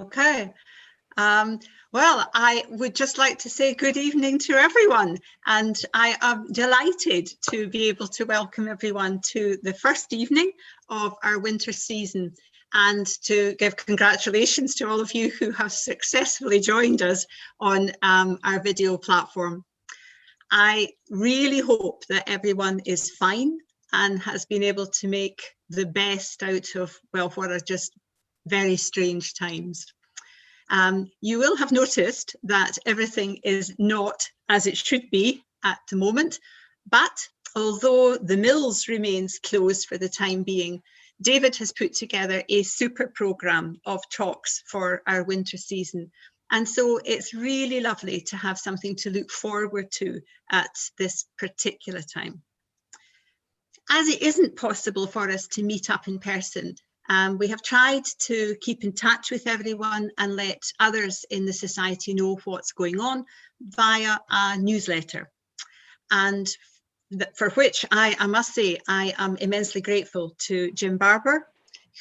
Okay. Well, I would just like to say good evening to everyone, and I am delighted to be able to welcome everyone to the first evening of our winter season, and to give congratulations to all of you who have successfully joined us on our video platform. I really hope that everyone is fine and has been able to make the best out of, well, what are just very strange times. You will have noticed that everything is not as it should be at the moment, but although the mills remains closed for the time being, David has put together a super programme of talks for our winter season. And so it's really lovely to have something to look forward to at this particular time. As it isn't possible for us to meet up in person, we have tried to keep in touch with everyone and let others in the society know what's going on via a newsletter. And for which I must say, I am immensely grateful to Jim Barber,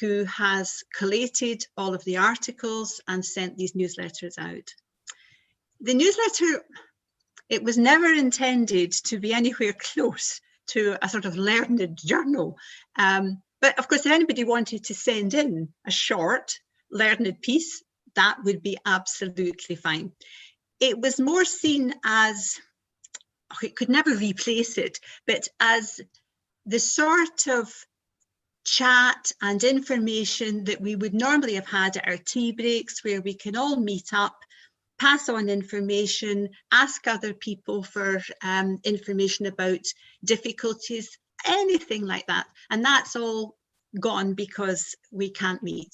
who has collated all of the articles and sent these newsletters out. The newsletter, it was never intended to be anywhere close to a sort of learned journal. But of course, if anybody wanted to send in a short learned piece, that would be absolutely fine. It was more seen as, it could never replace it, but as the sort of chat and information that we would normally have had at our tea breaks, where we can all meet up, pass on information, ask other people for information about difficulties, anything like that. And that's all gone because we can't meet.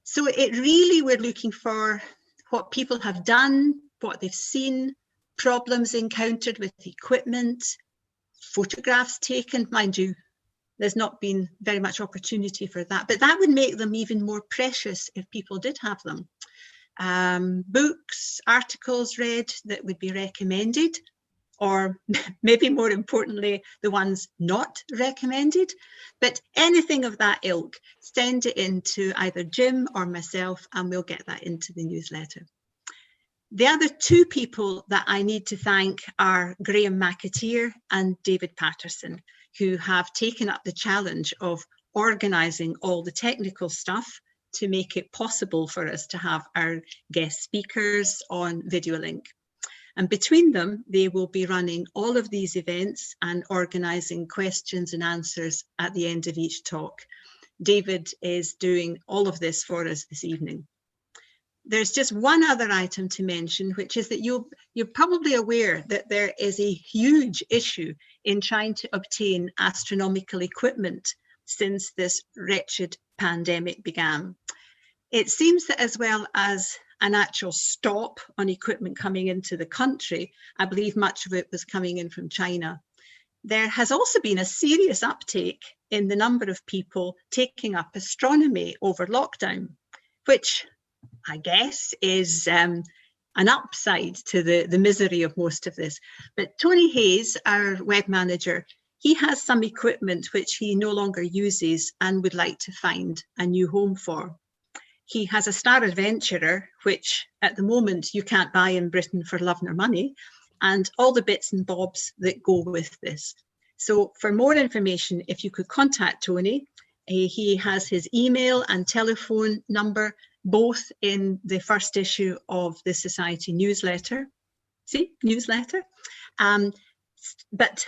So it really, we're looking for what people have done, what they've seen, problems encountered with equipment, photographs taken. Mind you, there's not been very much opportunity for that, but that would make them even more precious if people did have them. Books, articles read that would be recommended, or maybe more importantly, the ones not recommended, but anything of that ilk, send it in to either Jim or myself, and we'll get that into the newsletter. The other two people that I need to thank are Graham McAteer and David Patterson, who have taken up the challenge of organising all the technical stuff to make it possible for us to have our guest speakers on video link. And between them, they will be running all of these events and organising questions and answers at the end of each talk. David is doing all of this for us this evening. There's just one other item to mention, which is that you're probably aware that there is a huge issue in trying to obtain astronomical equipment since this wretched pandemic began. It seems that as well as an actual stop on equipment coming into the country, I believe much of it was coming in from China, there has also been a serious uptake in the number of people taking up astronomy over lockdown, which I guess is an upside to the misery of most of this. But Tony Hayes, our web manager, he has some equipment which he no longer uses and would like to find a new home for. He has a Star Adventurer, which at the moment you can't buy in Britain for love nor money, and all the bits and bobs that go with this. So for more information, if you could contact Tony, he has his email and telephone number, both in the first issue of the Society newsletter. See, newsletter. But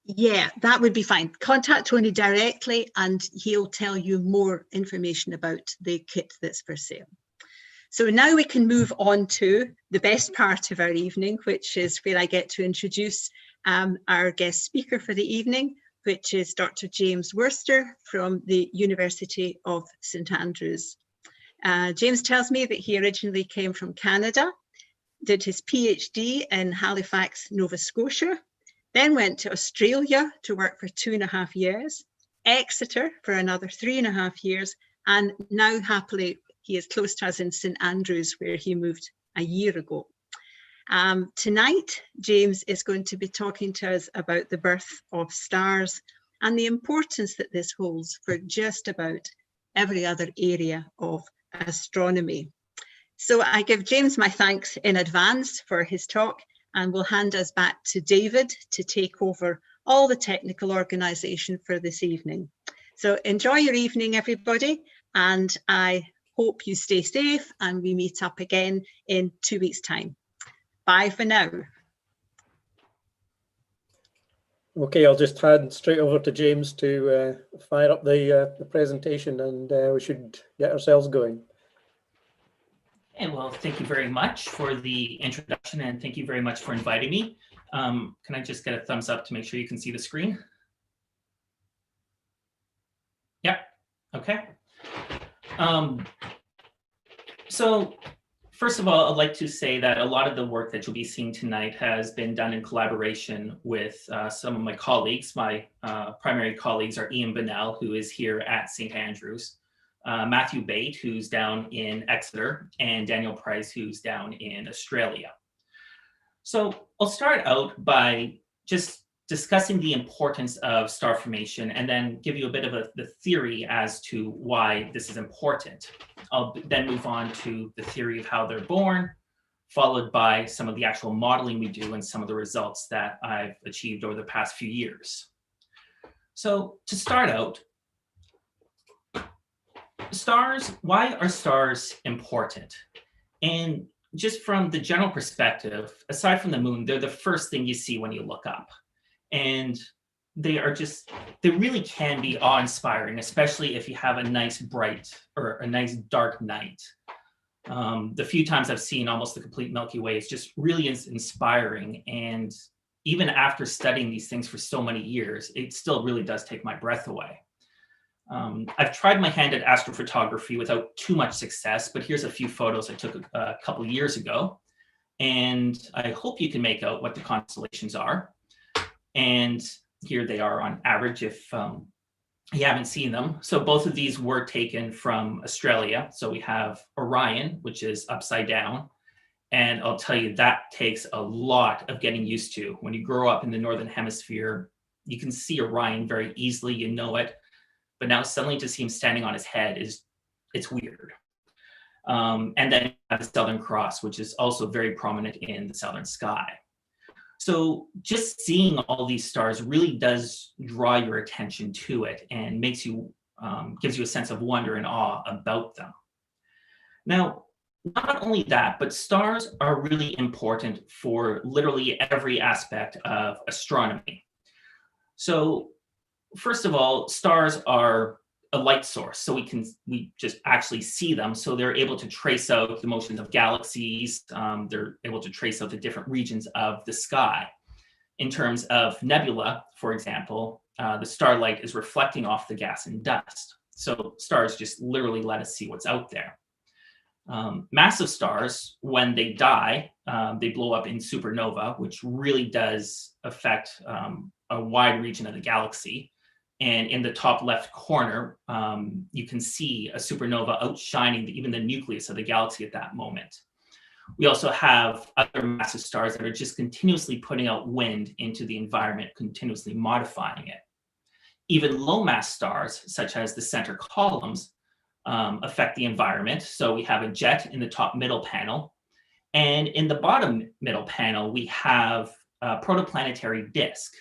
yeah, that would be fine. Contact Tony directly and he'll tell you more information about the kit that's for sale. So now we can move on to the best part of our evening, which is where I get to introduce our guest speaker for the evening, which is Dr. James Wurster from the University of St Andrews. James tells me that he originally came from Canada, did his PhD in Halifax, Nova Scotia, then went to Australia to work for 2.5 years, Exeter for another 3.5 years, and now happily he is close to us in St Andrews, where he moved a year ago. Tonight, James is going to be talking to us about the birth of stars and the importance that this holds for just about every other area of astronomy. So I give James my thanks in advance for his talk, and will hand us back to David to take over all the technical organisation for this evening. So enjoy your evening, everybody, and I hope you stay safe and we meet up again in 2 weeks' time. Bye for now. Okay, I'll just hand straight over to James to fire up the presentation, and we should get ourselves going. And well, thank you very much for the introduction, and thank you very much for inviting me. Can I just get a thumbs up to make sure you can see the screen? Yep, okay. So first of all, I'd like to say that a lot of the work that you'll be seeing tonight has been done in collaboration with some of my colleagues. My primary colleagues are Ian Bunnell, who is here at St. Andrews, Matthew Bate, who's down in Exeter, and Daniel Price, who's down in Australia. So I'll start out by just discussing the importance of star formation, and then give you a bit of the theory as to why this is important. I'll then move on to the theory of how they're born, followed by some of the actual modeling we do and some of the results that I've achieved over the past few years. So to start out, stars, why are stars important? And just from the general perspective, aside from the moon, they're the first thing you see when you look up. And they really can be awe-inspiring, especially if you have a nice bright or a nice dark night. The few times I've seen almost the complete Milky Way, is just really inspiring. And even after studying these things for so many years, it still really does take my breath away. I've tried my hand at astrophotography without too much success, but here's a few photos I took a couple years ago. And I hope you can make out what the constellations are. And here they are on average if you haven't seen them. So both of these were taken from Australia. So we have Orion, which is upside down. And I'll tell you, that takes a lot of getting used to. When you grow up in the Northern Hemisphere, you can see Orion very easily, you know it. But now suddenly to see him standing on his head, it's weird. And then you have the Southern Cross, which is also very prominent in the southern sky. So just seeing all these stars really does draw your attention to it, and makes you, gives you a sense of wonder and awe about them. Now, not only that, but stars are really important for literally every aspect of astronomy. So first of all, stars are a light source, so we just actually see them. So they're able to trace out the motions of galaxies. They're able to trace out the different regions of the sky. In terms of nebula, for example, the starlight is reflecting off the gas and dust. So stars just literally let us see what's out there. Massive stars, when they die, they blow up in supernova, which really does affect a wide region of the galaxy. And in the top left corner, you can see a supernova outshining even the nucleus of the galaxy at that moment. We also have other massive stars that are just continuously putting out wind into the environment, continuously modifying it. Even low mass stars, such as the center columns, affect the environment. So we have a jet in the top middle panel. And in the bottom middle panel, we have a protoplanetary disk.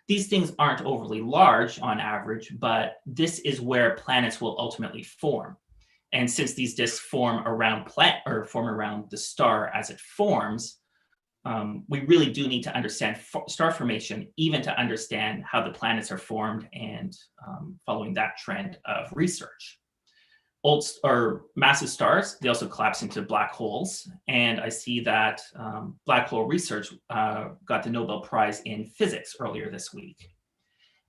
These things aren't overly large on average, but this is where planets will ultimately form. And since these disks form around the star as it forms, we really do need to understand star formation, even to understand how the planets are formed, and following that trend of research. Massive stars, they also collapse into black holes. And I see that black hole research got the Nobel Prize in Physics earlier this week.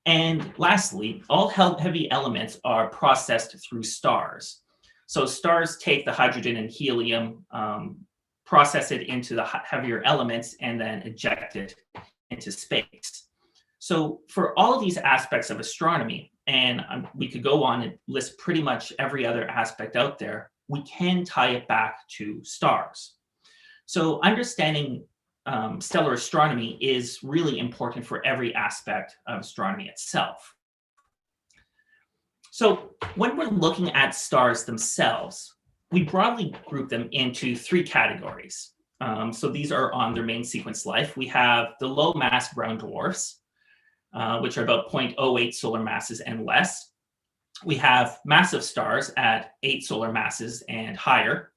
And lastly, all heavy elements are processed through stars. So stars take the hydrogen and helium, process it into the heavier elements, and then eject it into space. So for all of these aspects of astronomy, and we could go on and list pretty much every other aspect out there, we can tie it back to stars. So understanding stellar astronomy is really important for every aspect of astronomy itself. So when we're looking at stars themselves, we broadly group them into three categories. So these are on their main sequence life. We have the low mass brown dwarfs, which are about 0.08 solar masses and less. We have massive stars at 8 solar masses and higher.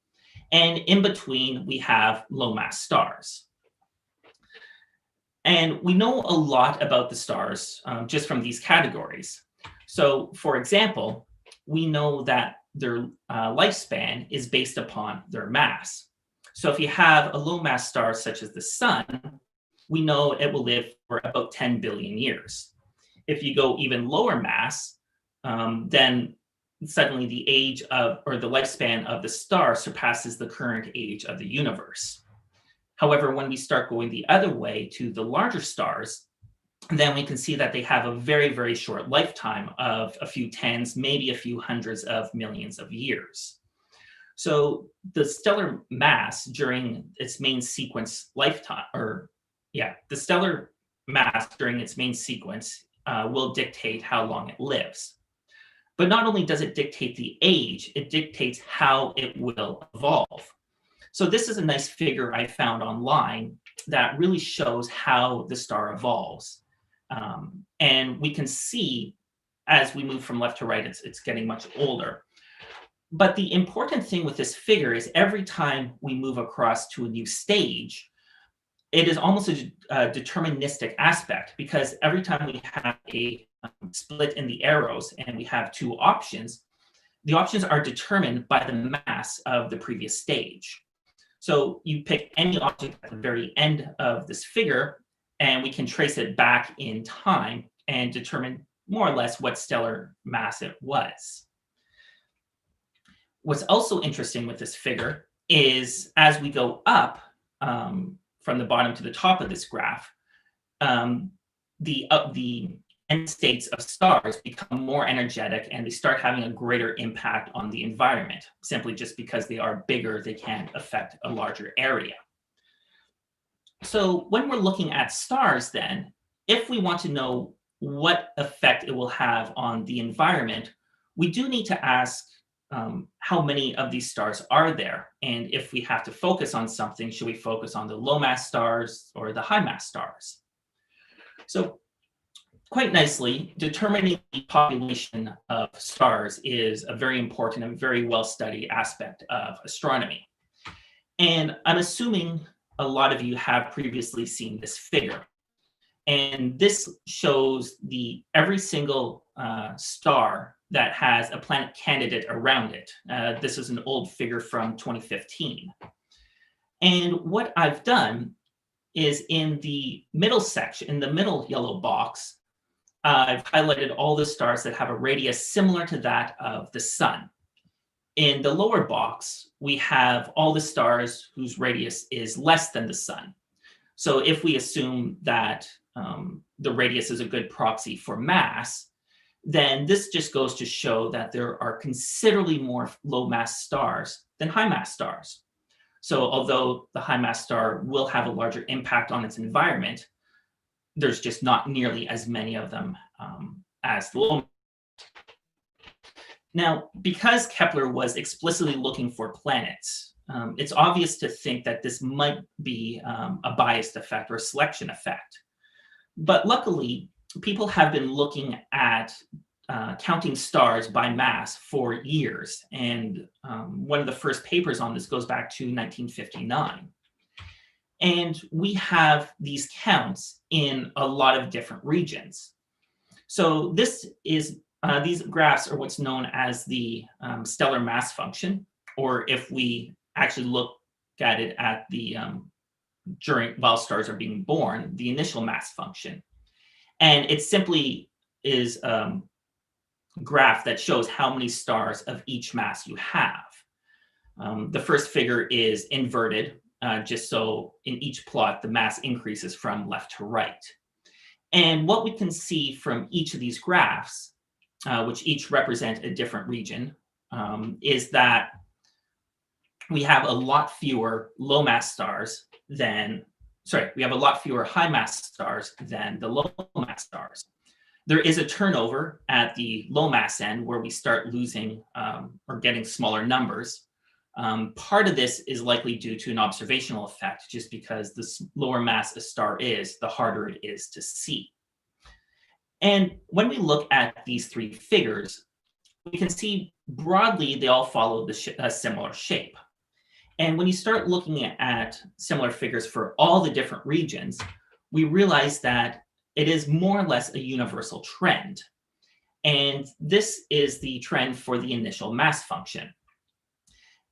And in between, we have low mass stars. And we know a lot about the stars just from these categories. So for example, we know that their lifespan is based upon their mass. So if you have a low mass star such as the sun, we know it will live for about 10 billion years. If you go even lower mass, then suddenly the age of, or the lifespan of the star surpasses the current age of the universe. However, when we start going the other way to the larger stars, then we can see that they have a very, very short lifetime of a few tens, maybe a few hundreds of millions of years. So the stellar mass during its main sequence lifetime, the stellar mass during its main sequence will dictate how long it lives. But not only does it dictate the age, it dictates how it will evolve. So this is a nice figure I found online that really shows how the star evolves. And we can see as we move from left to right, it's getting much older. But the important thing with this figure is every time we move across to a new stage, it is almost a deterministic aspect, because every time we have a split in the arrows and we have two options, the options are determined by the mass of the previous stage. So you pick any object at the very end of this figure, and we can trace it back in time and determine more or less what stellar mass it was. What's also interesting with this figure is as we go up from the bottom to the top of this graph, the end states of stars become more energetic and they start having a greater impact on the environment. Simply just because they are bigger, they can affect a larger area. So when we're looking at stars then, if we want to know what effect it will have on the environment, we do need to ask how many of these stars are there? And if we have to focus on something, should we focus on the low mass stars or the high mass stars? So quite nicely, determining the population of stars is a very important and very well-studied aspect of astronomy. And I'm assuming a lot of you have previously seen this figure. And this shows every single star that has a planet candidate around it. This is an old figure from 2015. And what I've done is in the middle section, in the middle yellow box, I've highlighted all the stars that have a radius similar to that of the sun. In the lower box, we have all the stars whose radius is less than the sun. So if we assume that the radius is a good proxy for mass, then this just goes to show that there are considerably more low mass stars than high mass stars. So although the high mass star will have a larger impact on its environment, there's just not nearly as many of them as the low. Now, because Kepler was explicitly looking for planets, it's obvious to think that this might be a biased effect or a selection effect. But luckily, people have been looking at counting stars by mass for years. And one of the first papers on this goes back to 1959. And we have these counts in a lot of different regions. So this is, these graphs are what's known as the stellar mass function, or if we actually look at it at the while stars are being born, the initial mass function. And it simply is a graph that shows how many stars of each mass you have. The first figure is inverted, just so in each plot, the mass increases from left to right. And what we can see from each of these graphs, which each represent a different region, is that we have a lot fewer low mass stars than, we have a lot fewer high mass stars than the low mass stars. There is a turnover at the low mass end where we start losing or getting smaller numbers. Part of this is likely due to an observational effect, just because the lower mass a star is, the harder it is to see. And when we look at these three figures, we can see broadly they all follow a similar shape. And when you start looking at similar figures for all the different regions, we realize that it is more or less a universal trend. And this is the trend for the initial mass function.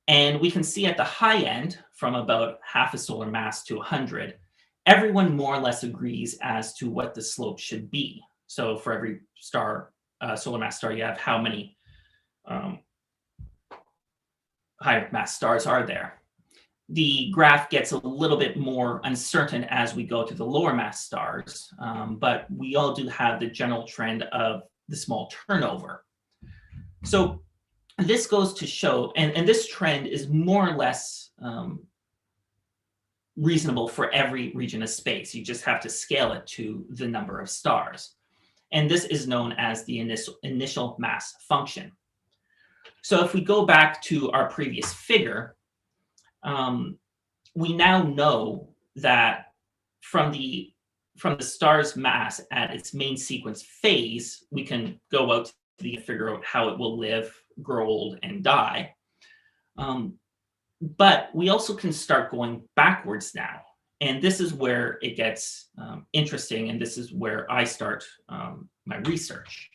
And we can see at the high end, from about half a solar mass to 100, everyone more or less agrees as to what the slope should be. So for every star, solar mass star, you have how many higher mass stars are there. The graph gets a little bit more uncertain as we go to the lower mass stars, but we all do have the general trend of the small turnover. So this goes to show, and this trend is more or less reasonable for every region of space. You just have to scale it to the number of stars. And this is known as the initial mass function. So if we go back to our previous figure, we now know that from the star's mass at its main sequence phase, we can go out to figure out how it will live, grow old, and die. But we also can start going backwards now. And this is where it gets interesting, and this is where I start my research.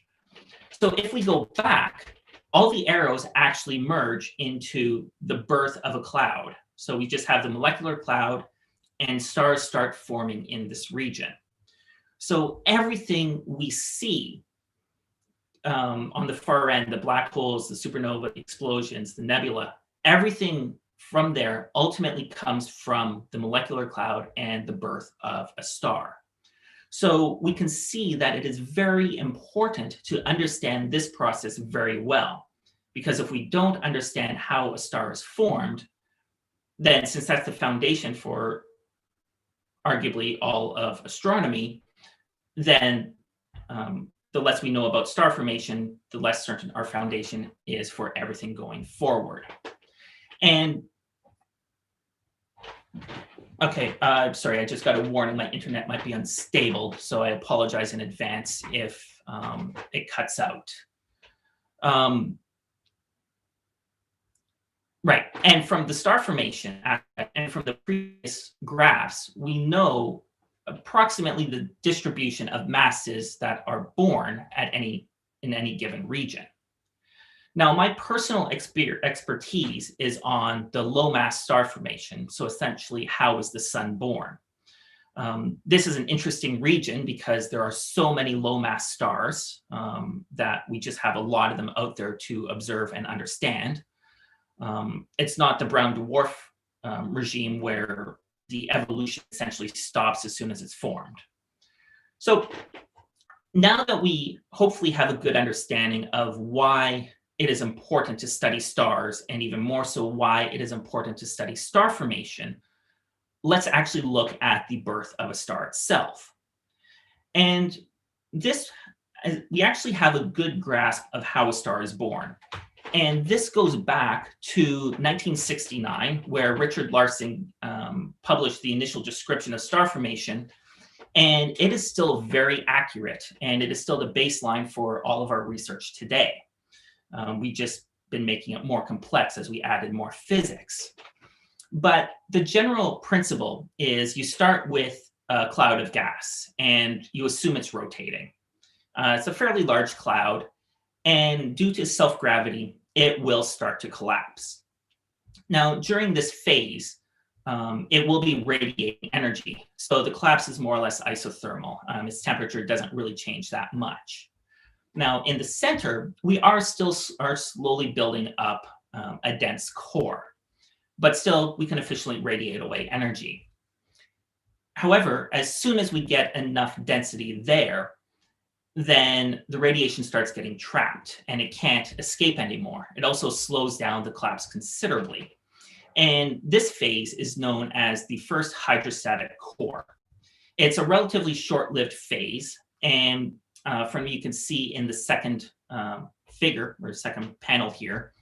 So if we go back, all the arrows actually merge into the birth of a cloud. So we just have the molecular cloud, and stars start forming in this region. So everything we see on the far end, the black holes, the supernova, the explosions, the nebula, everything from there ultimately comes from the molecular cloud and the birth of a star. So we can see that it is very important to understand this process very well, because if we don't understand how a star is formed, then since that's the foundation for arguably all of astronomy, then the less we know about star formation, the less certain our foundation is for everything going forward. And okay, sorry, I just got a warning. My internet might be unstable, so I apologize in advance if it cuts out. Right, and from the star formation and from the previous graphs, we know approximately the distribution of masses that are born in any given region. Now, my personal expertise is on the low mass star formation. So essentially, how is the sun born? This is an interesting region because there are so many low mass stars that we just have a lot of them out there to observe and understand. It's not the brown dwarf regime where the evolution essentially stops as soon as it's formed. So now that we hopefully have a good understanding of why it is important to study stars, and even more so why it is important to study star formation, let's actually look at the birth of a star itself. And this, we actually have a good grasp of how a star is born. And this goes back to 1969, where Richard Larson published the initial description of star formation. And it is still very accurate, and it is still the baseline for all of our research today. We've just been making it more complex as we added more physics. But the general principle is you start with a cloud of gas, and you assume it's rotating. It's a fairly large cloud, and due to self-gravity, it will start to collapse. Now, during this phase, it will be radiating energy. So the collapse is more or less isothermal. Its temperature doesn't really change that much. Now, in the center, we are slowly building up a dense core, but still we can efficiently radiate away energy. However, as soon as we get enough density there, then the radiation starts getting trapped and it can't escape anymore. It also slows down the collapse considerably. And this phase is known as the first hydrostatic core. It's a relatively short-lived phase, and from you can see in the second figure or second panel here,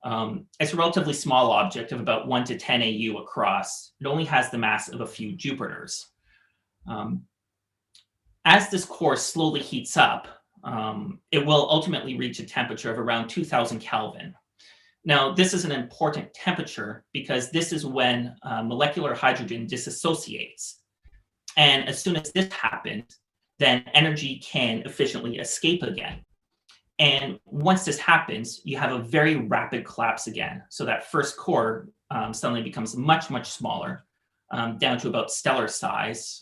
It's a relatively small object of about 1 to 10 AU across. It only has the mass of a few Jupiters. As this core slowly heats up, it will ultimately reach a temperature of around 2000 Kelvin. Now, this is an important temperature because this is when molecular hydrogen dissociates. And as soon as this happens, then energy can efficiently escape again. And once this happens, you have a very rapid collapse again. So that first core suddenly becomes much, much smaller, down to about stellar size,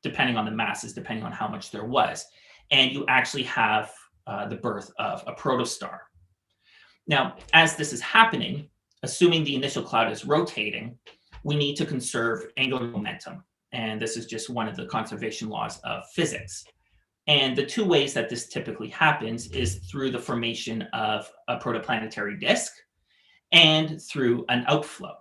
depending on the masses, depending on how much there was. And you actually have the birth of a protostar. Now, as this is happening, assuming the initial cloud is rotating, we need to conserve angular momentum. And this is just one of the conservation laws of physics. And the two ways that this typically happens is through the formation of a protoplanetary disk and through an outflow.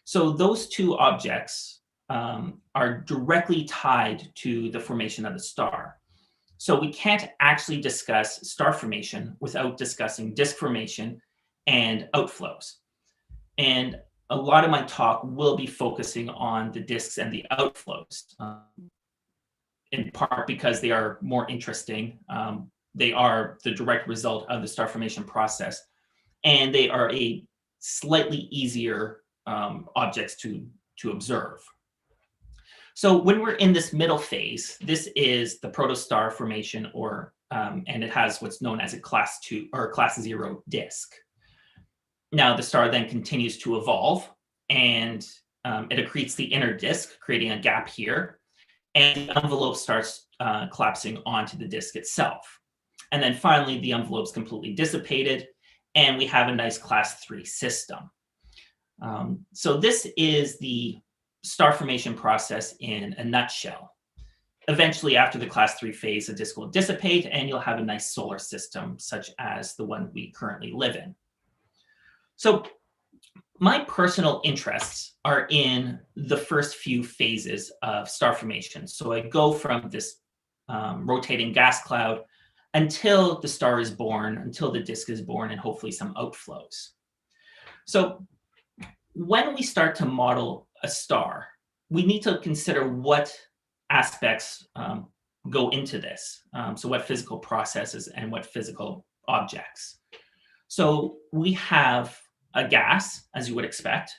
So those two objects are directly tied to the formation of the star. So we can't actually discuss star formation without discussing disk formation and outflows. And a lot of my talk will be focusing on the disks and the outflows, in part because they are more interesting. They are the direct result of the star formation process, and they are a slightly easier objects to observe. So when we're in this middle phase, this is the protostar formation, and it has what's known as a class 2 or class 0 disk. Now the star then continues to evolve, and it accretes the inner disk, creating a gap here, and the envelope starts collapsing onto the disk itself. And then finally, the envelope's completely dissipated, and we have a nice class 3 system. So this is the star formation process in a nutshell. Eventually, after the class 3 phase, the disk will dissipate, and you'll have a nice solar system, such as the one we currently live in. So my personal interests are in the first few phases of star formation. So I go from this rotating gas cloud until the star is born, until the disk is born, and hopefully some outflows. So when we start to model a star, we need to consider what aspects go into this. So what physical processes and what physical objects. So we have a gas, as you would expect,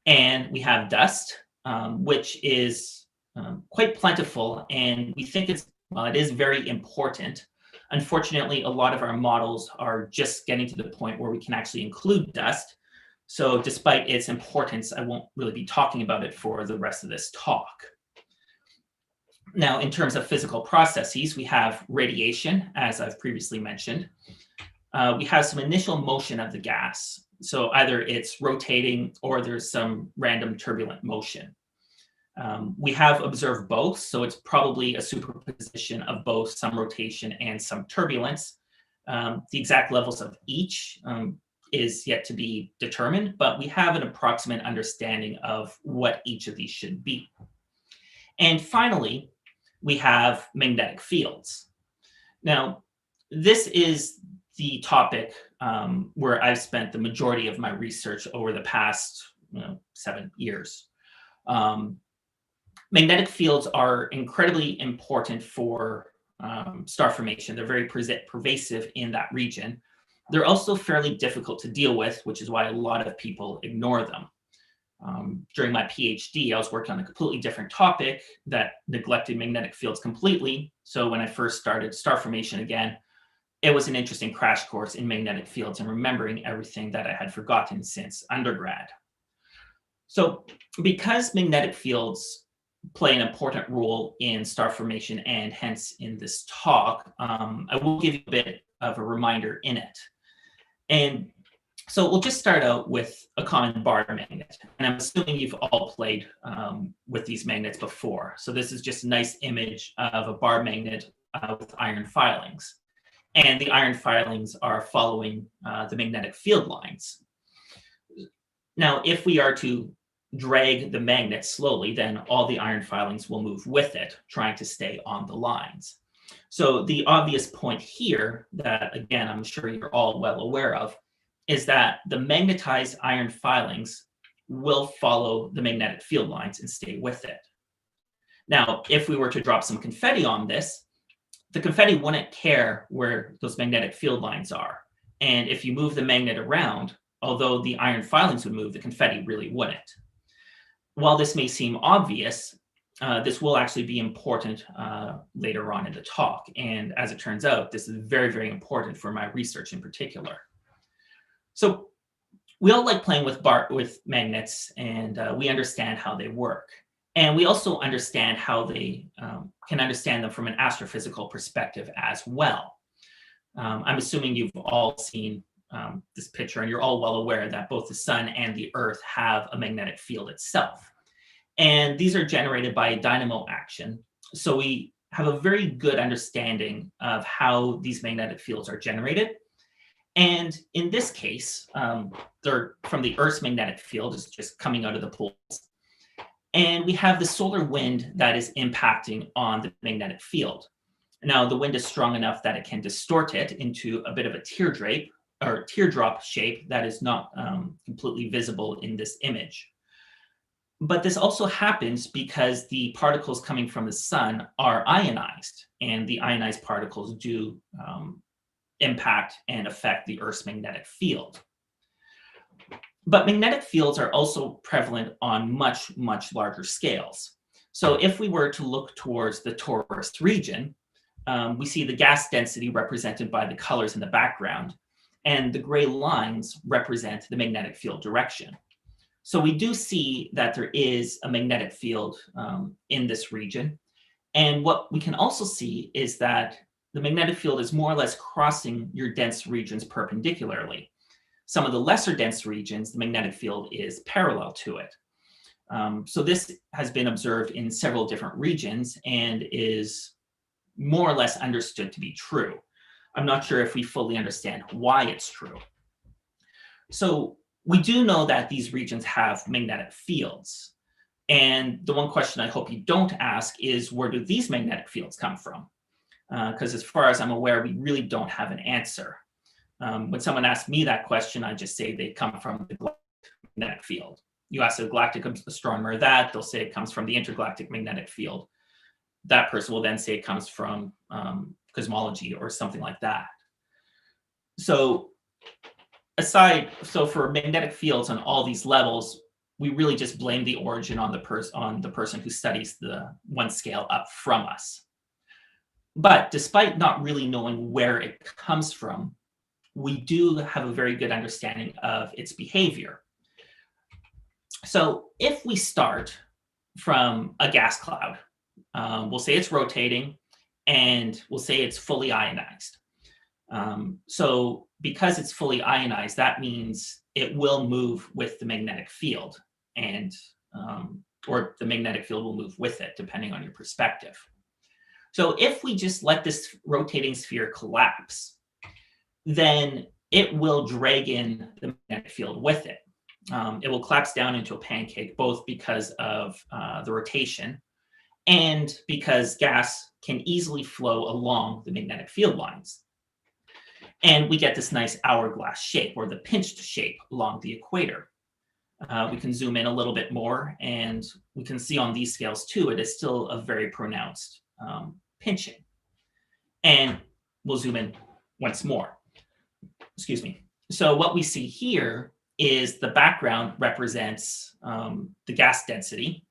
and we have dust, which is quite plentiful, and we think it is very important. Unfortunately, a lot of our models are just getting to the point where we can actually include dust. So despite its importance, I won't really be talking about it for the rest of this talk. Now, in terms of physical processes, we have radiation, as I've previously mentioned. We have some initial motion of the gas. So either it's rotating or there's some random turbulent motion. We have observed both, so it's probably a superposition of both some rotation and some turbulence. The exact levels of each is yet to be determined, but we have an approximate understanding of what each of these should be. And finally, we have magnetic fields. Now, this is the topic where I've spent the majority of my research over the past 7 years. Magnetic fields are incredibly important for star formation. They're very pervasive in that region. They're also fairly difficult to deal with, which is why a lot of people ignore them. During my PhD, I was working on a completely different topic that neglected magnetic fields completely. So when I first started star formation again, it was an interesting crash course in magnetic fields and remembering everything that I had forgotten since undergrad. So because magnetic fields play an important role in star formation and hence in this talk, I will give you a bit of a reminder in it. And so we'll just start out with a common bar magnet. And I'm assuming you've all played with these magnets before. So this is just a nice image of a bar magnet with iron filings. And the iron filings are following the magnetic field lines. Now, if we are to drag the magnet slowly, then all the iron filings will move with it, trying to stay on the lines. So the obvious point here that, again, I'm sure you're all well aware of, is that the magnetized iron filings will follow the magnetic field lines and stay with it. Now, if we were to drop some confetti on this, the confetti wouldn't care where those magnetic field lines are. And if you move the magnet around, although the iron filings would move, the confetti really wouldn't. While this may seem obvious, this will actually be important later on in the talk. And as it turns out, this is very, very important for my research in particular. So we all like playing with magnets, and we understand how they work. And we also understand how they can understand them from an astrophysical perspective as well. I'm assuming you've all seen this picture, and you're all well aware that both the sun and the earth have a magnetic field itself. And these are generated by dynamo action. So we have a very good understanding of how these magnetic fields are generated. And in this case, they're from the Earth's magnetic field, is just coming out of the poles. And we have the solar wind that is impacting on the magnetic field. Now, the wind is strong enough that it can distort it into a bit of a teardrop shape that is not completely visible in this image. But this also happens because the particles coming from the sun are ionized, and the ionized particles do impact and affect the Earth's magnetic field. But magnetic fields are also prevalent on much, much larger scales. So if we were to look towards the torus region, we see the gas density represented by the colors in the background, and the gray lines represent the magnetic field direction. So we do see that there is a magnetic field in this region. And what we can also see is that the magnetic field is more or less crossing your dense regions perpendicularly. Some of the lesser dense regions, the magnetic field is parallel to it. So this has been observed in several different regions and is more or less understood to be true. I'm not sure if we fully understand why it's true. So we do know that these regions have magnetic fields. And the one question I hope you don't ask is, where do these magnetic fields come from? Because as far as I'm aware, we really don't have an answer. When someone asks me that question, I just say they come from the galactic magnetic field. You ask a galactic astronomer that, they'll say it comes from the intergalactic magnetic field. That person will then say it comes from cosmology or something like that. So for magnetic fields on all these levels, we really just blame the origin on the person who studies the one scale up from us. But despite not really knowing where it comes from, we do have a very good understanding of its behavior. So if we start from a gas cloud, we'll say it's rotating, and we'll say it's fully ionized. So because it's fully ionized, that means it will move with the magnetic field, and or the magnetic field will move with it, depending on your perspective. So if we just let this rotating sphere collapse, then it will drag in the magnetic field with it. It will collapse down into a pancake, both because of the rotation and because gas can easily flow along the magnetic field lines. And we get this nice hourglass shape, or the pinched shape along the equator. We can zoom in a little bit more, and we can see on these scales too, it is still a very pronounced pinching. And we'll zoom in once more. Excuse me. So what we see here is the background represents the gas density.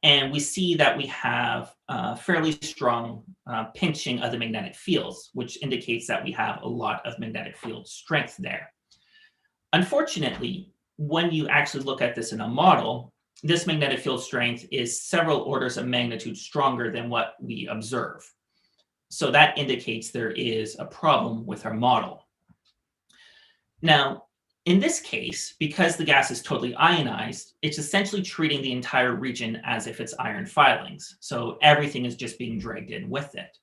And we see that we have fairly strong pinching of the magnetic fields, which indicates that we have a lot of magnetic field strength there. Unfortunately, when you actually look at this in a model, this magnetic field strength is several orders of magnitude stronger than what we observe. So that indicates there is a problem with our model. Now, in this case, because the gas is totally ionized, it's essentially treating the entire region as if it's iron filings. So everything is just being dragged in with it.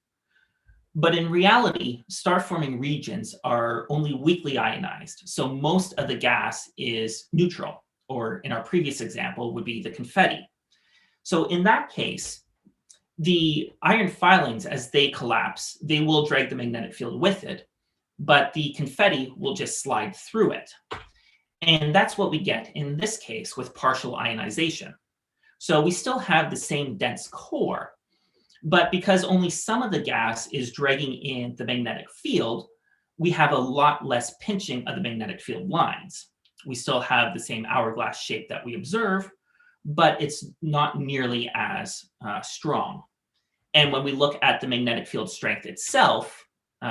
But in reality, star-forming regions are only weakly ionized. So most of the gas is neutral, or in our previous example would be the confetti. So in that case, the iron filings, as they collapse, they will drag the magnetic field with it. but the confetti will just slide through it. And that's what we get in this case with partial ionization. So we still have the same dense core, but because only some of the gas is dragging in the magnetic field, we have a lot less pinching of the magnetic field lines. We still have the same hourglass shape that we observe, but it's not nearly as strong. And when we look at the magnetic field strength itself,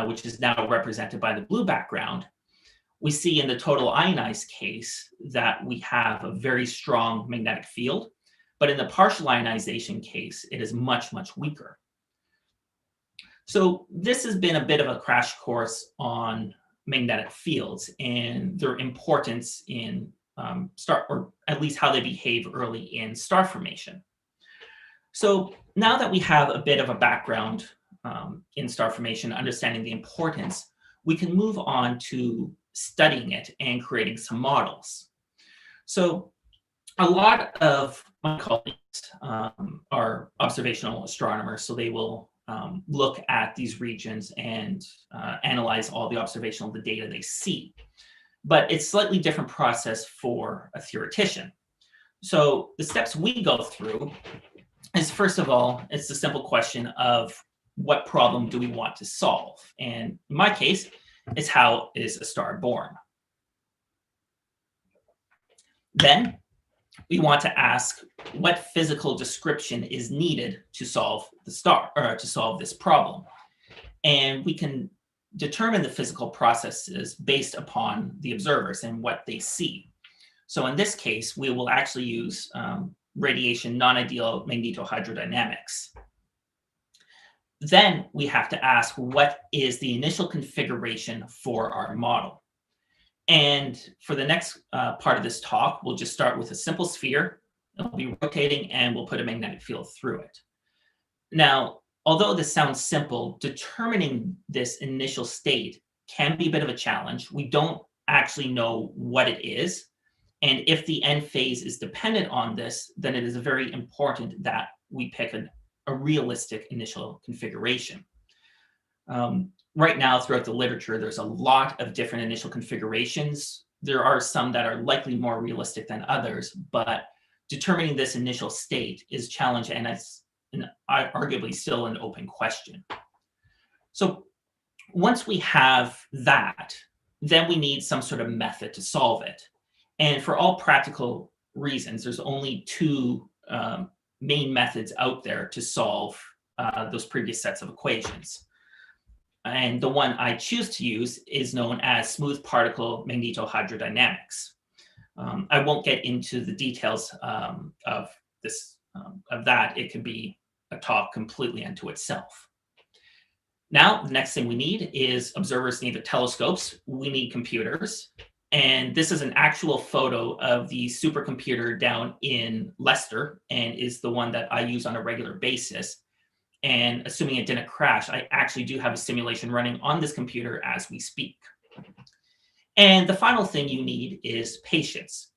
which is now represented by the blue background, we see in the total ionized case that we have a very strong magnetic field, but in the partial ionization case, it is much, much weaker. So this has been a bit of a crash course on magnetic fields and their importance in star, or at least how they behave early in star formation. So now that we have a bit of a background in star formation, understanding the importance, we can move on to studying it and creating some models. So a lot of my colleagues are observational astronomers, so they will look at these regions and analyze all the observational the data they see. But it's a slightly different process for a theoretician. So the steps we go through is, first of all, it's the simple question of what problem do we want to solve? And in my case, it's how is a star born? Then we want to ask what physical description is needed to solve the star, or to solve this problem. And we can determine the physical processes based upon the observers and what they see. So in this case, we will actually use radiation non-ideal magnetohydrodynamics. Then we have to ask, what is the initial configuration for our model? And for the next part of this talk, we'll just start with a simple sphere. It'll be rotating and we'll put a magnetic field through it. Now, although this sounds simple, determining this initial state can be a bit of a challenge. We don't actually know what it is. And if the end phase is dependent on this, then it is very important that we pick a realistic initial configuration. Right now, throughout the literature, there's a lot of different initial configurations. There are some that are likely more realistic than others, but determining this initial state is challenging, and it's arguably still an open question. So once we have that, then we need some sort of method to solve it. And for all practical reasons, there's only two main methods out there to solve those previous sets of equations. And the one I choose to use is known as smooth particle magnetohydrodynamics. I won't get into the details of this, of that. It could be a talk completely unto itself. Now, the next thing we need is observers need the telescopes. We need computers. And this is an actual photo of the supercomputer down in Leicester, and is the one that I use on a regular basis. And assuming it didn't crash, I actually do have a simulation running on this computer as we speak. And the final thing you need is patience.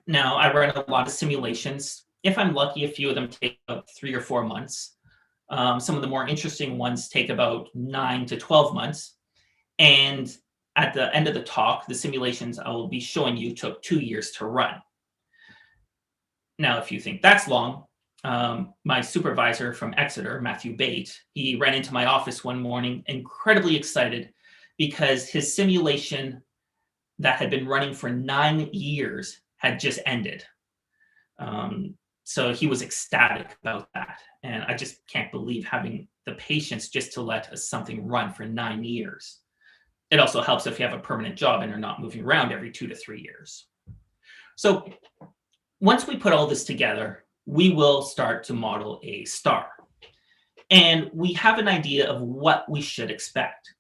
Now, I run a lot of simulations. If I'm lucky, a few of them take about 3 or 4 months. Some of the more interesting ones take about 9 to 12 months. And at the end of the talk, the simulations I will be showing you took 2 years to run. Now, if you think that's long, my supervisor from Exeter, Matthew Bate, he ran into my office one morning incredibly excited because his simulation that had been running for 9 years had just ended. So he was ecstatic about that. And I just can't believe having the patience just to let something run for 9 years. It also helps if you have a permanent job and you're not moving around every 2 to 3 years. So once we put all this together, we will start to model a star. And we have an idea of what we should expect.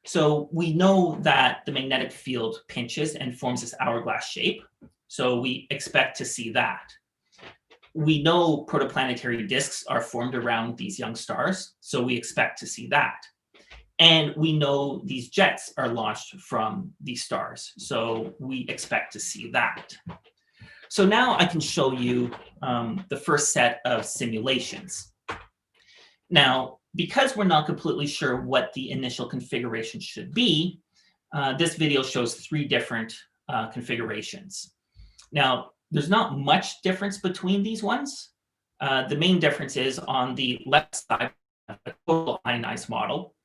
So we know that the magnetic field pinches and forms this hourglass shape. So we expect to see that. We know protoplanetary disks are formed around these young stars. So we expect to see that. And we know these jets are launched from these stars. So we expect to see that. So now I can show you the first set of simulations. Now, because we're not completely sure what the initial configuration should be, this video shows 3 different configurations. Now, there's not much difference between these ones. The main difference is on the left side, a total ionized model,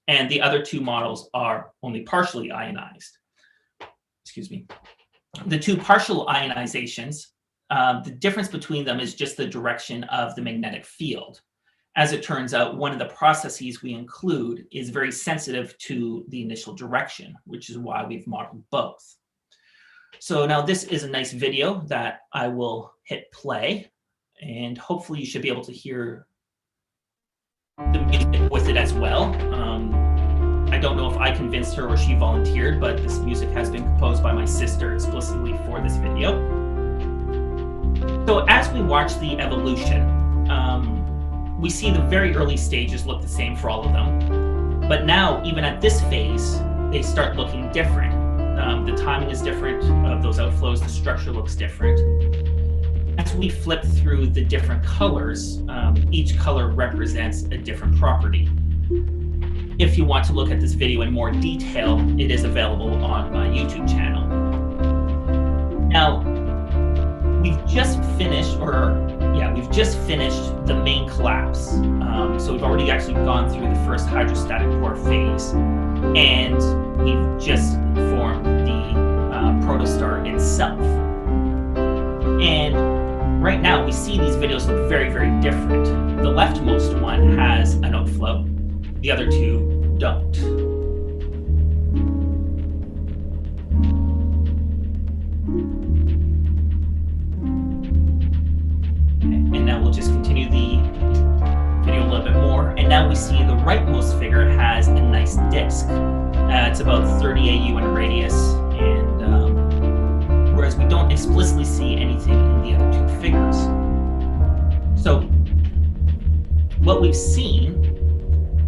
and the other 2 models are only partially ionized. Excuse me. The 2 partial ionizations, the difference between them is just the direction of the magnetic field. As it turns out, one of the processes we include is very sensitive to the initial direction, which is why we've modeled both. So now this is a nice video that I will hit play, and hopefully you should be able to hear the music with it as well. I don't know if I convinced her or she volunteered, but this music has been composed by my sister explicitly for this video. So as we watch the evolution, we see the very early stages look the same for all of them. But now, even at this phase, they start looking different. The timing is different of those outflows, the structure looks different. As we flip through the different colors, each color represents a different property. If you want to look at this video in more detail, it is available on my YouTube channel. Now, we've just finished the main collapse. So we've already actually gone through the first hydrostatic core phase, and we've just formed the protostar itself. And right now we see these videos look very, very different. The leftmost one has an outflow, the other 2 don't. And now we'll just continue the video a little bit more. And now we see the rightmost figure has a nice disc. It's about 30 AU in radius, and whereas we don't explicitly see anything in the other 2 figures. So what we've seen,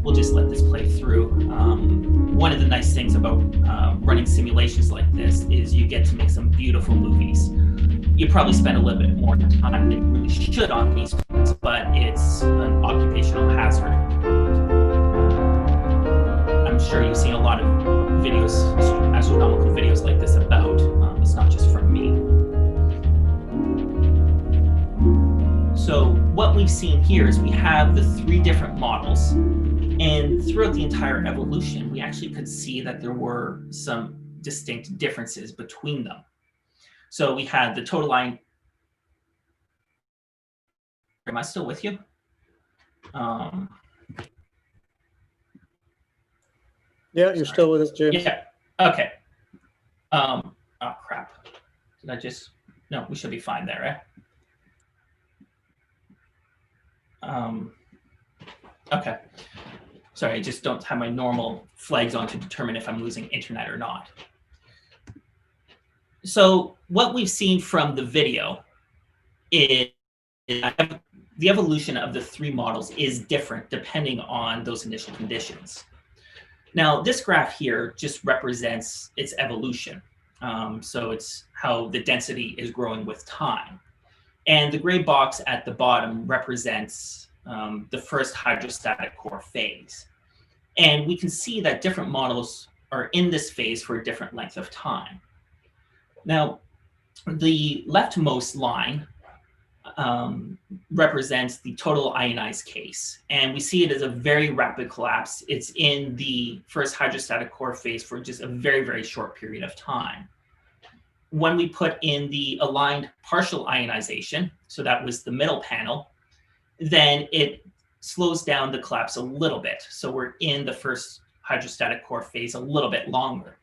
we'll just let this play through. One of the nice things about running simulations like this is you get to make some beautiful movies. You probably spend a little bit more time than you really should on these ones, but it's an occupational hazard. I'm sure you've seen a lot of videos, astronomical videos like this about. It's not just from me. So what we've seen here is we have the 3 different models, and throughout the entire evolution, we actually could see that there were some distinct differences between them. So we had the total line. Am I still with you? Yeah, you're still with us, James. Yeah. Okay. Oh crap! Did I just? No, we should be fine there, right? Okay. Sorry, I just don't have my normal flags on to determine if I'm losing internet or not. So what we've seen from the video is the evolution of the 3 models is different depending on those initial conditions. Now, this graph here just represents its evolution. So it's how the density is growing with time. And the gray box at the bottom represents the first hydrostatic core phase. And we can see that different models are in this phase for a different length of time. Now, the leftmost line represents the total ionized case. And we see it as a very rapid collapse. It's in the first hydrostatic core phase for just a very, very short period of time. When we put in the aligned partial ionization, so that was the middle panel, then it slows down the collapse a little bit. So we're in the first hydrostatic core phase a little bit longer.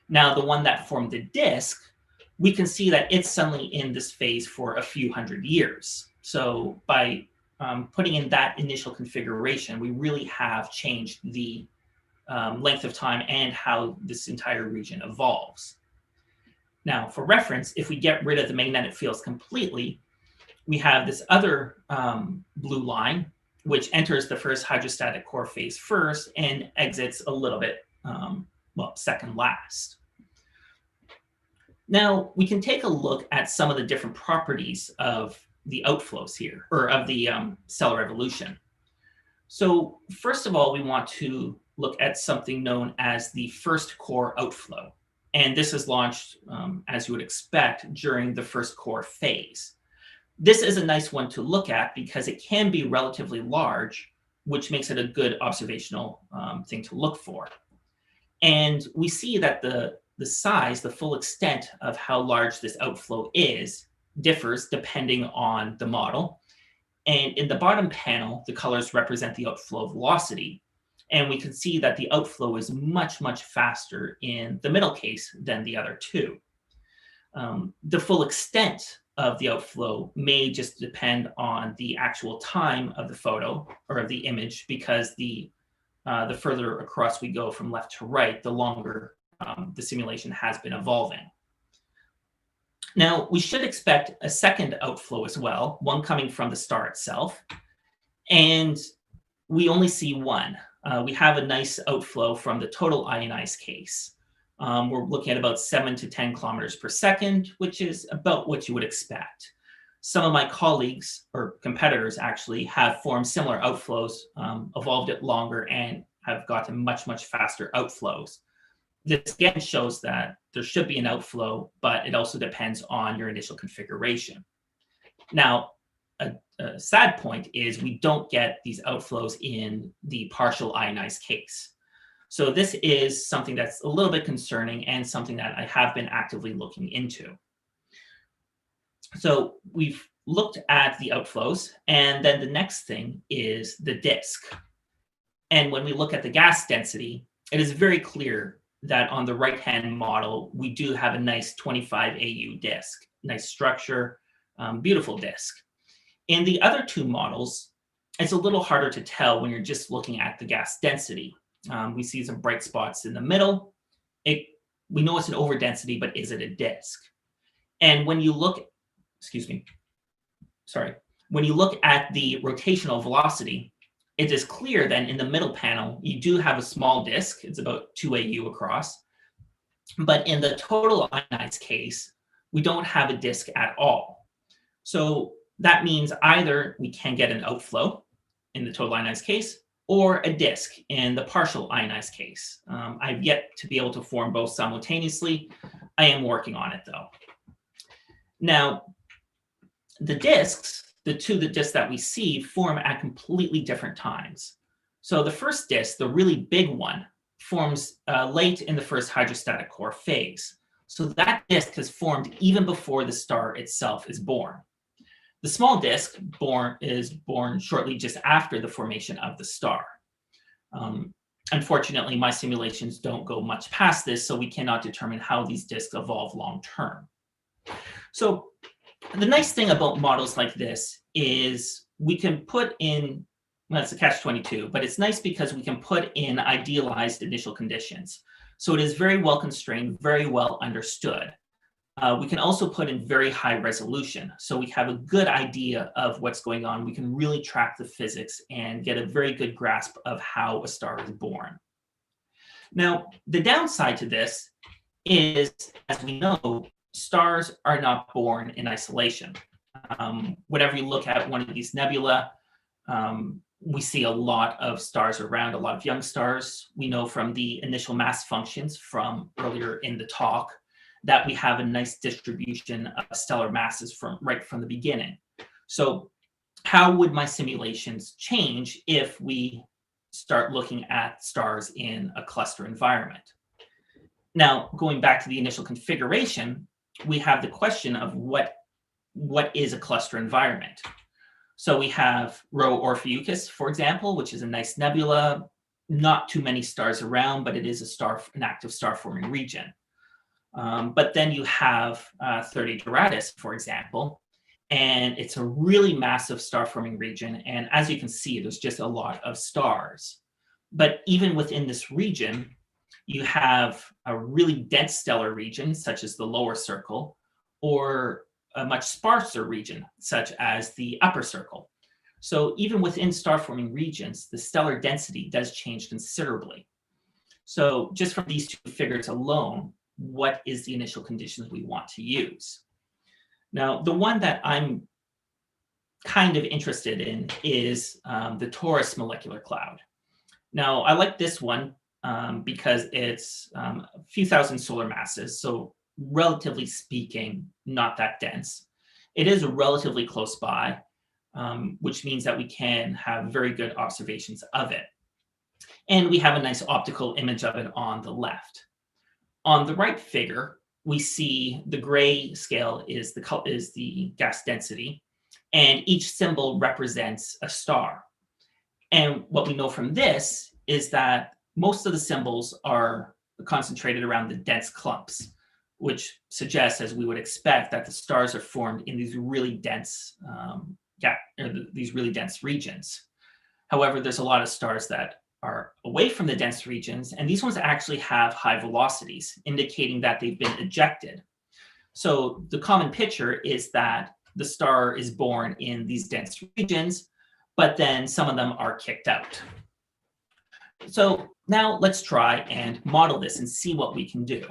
Now, the one that formed the disk, we can see that it's suddenly in this phase for a few hundred years. So by putting in that initial configuration, we really have changed the length of time and how this entire region evolves. Now, for reference, if we get rid of the magnetic fields completely, we have this other blue line, which enters the first hydrostatic core phase first and exits a little bit, well, second last. Now, we can take a look at some of the different properties of the outflows here, or of the stellar evolution. So first of all, we want to look at something known as the first core outflow. And this is launched, as you would expect, during the first core phase. This is a nice one to look at because it can be relatively large, which makes it a good observational thing to look for. And we see that the size, the full extent of how large this outflow is, differs depending on the model. And in the bottom panel, the colors represent the outflow velocity. And we can see that the outflow is much, much faster in the middle case than the other two. The full extent of the outflow may just depend on the actual time of the photo or of the image, because the further across we go from left to right, the longer the simulation has been evolving. Now, we should expect a second outflow as well, one coming from the star itself, and we only see one. We have a nice outflow from the total ionized case. We're looking at about 7 to 10 kilometers per second, which is about what you would expect. Some of my colleagues, or competitors actually, have formed similar outflows, evolved it longer, and have gotten much, much faster outflows. This again shows that there should be an outflow, but it also depends on your initial configuration. Now, a sad point is we don't get these outflows in the partial ionized case. So this is something that's a little bit concerning and something that I have been actively looking into. So we've looked at the outflows, and then the next thing is the disk. And when we look at the gas density, it is very clear that on the right-hand model, we do have a nice 25 AU disk, nice structure, beautiful disk. In the other two models, it's a little harder to tell when you're just looking at the gas density. We see some bright spots in the middle. We know it's an overdensity, but is it a disk? And when you look, when you look at the rotational velocity, it is clear then in the middle panel, you do have a small disk. It's about 2 AU across. But in the total ionized case, we don't have a disk at all. So that means either we can get an outflow in the total ionized case or a disk in the partial ionized case. I've yet to be able to form both simultaneously. I am working on it though. Now, the disks, the disks that we see, form at completely different times. So the first disk, the really big one, forms late in the first hydrostatic core phase. So that disk has formed even before the star itself is born. The small disk is born shortly just after the formation of the star. Unfortunately, my simulations don't go much past this, so we cannot determine how these disks evolve long term. So the nice thing about models like this is we can put in, well, it's a catch-22, but it's nice because we can put in idealized initial conditions. So it is very well constrained, very well understood. We can also put in very high resolution. So we have a good idea of what's going on. We can really track the physics and get a very good grasp of how a star is born. Now, the downside to this is, as we know, stars are not born in isolation. Whenever you look at one of these nebula, we see a lot of stars around, a lot of young stars. We know from the initial mass functions from earlier in the talk that we have a nice distribution of stellar masses right from the beginning. So how would my simulations change if we start looking at stars in a cluster environment? Now, going back to the initial configuration, we have the question of what is a cluster environment? So we have Rho Orpheus, for example, which is a nice nebula, not too many stars around, but it is an active star-forming region. But then you have 30 Doradus, for example, and it's a really massive star-forming region. And as you can see, there's just a lot of stars. But even within this region, you have a really dense stellar region, such as the lower circle, or a much sparser region, such as the upper circle. So even within star-forming regions, the stellar density does change considerably. So just from these two figures alone, what is the initial conditions we want to use? Now, the one that I'm kind of interested in is the Taurus molecular cloud. Now, I like this one because it's a few thousand solar masses, so relatively speaking, not that dense. It is relatively close by, which means that we can have very good observations of it. And we have a nice optical image of it on the left. On the right figure, we see the gray scale is the gas density, and each symbol represents a star. And what we know from this is that most of the symbols are concentrated around the dense clumps, which suggests, as we would expect, that the stars are formed in these really dense these really dense regions. However, there's a lot of stars that are away from the dense regions, and these ones actually have high velocities, indicating that they've been ejected. So the common picture is that the star is born in these dense regions, but then some of them are kicked out. So now let's try and model this and see what we can do.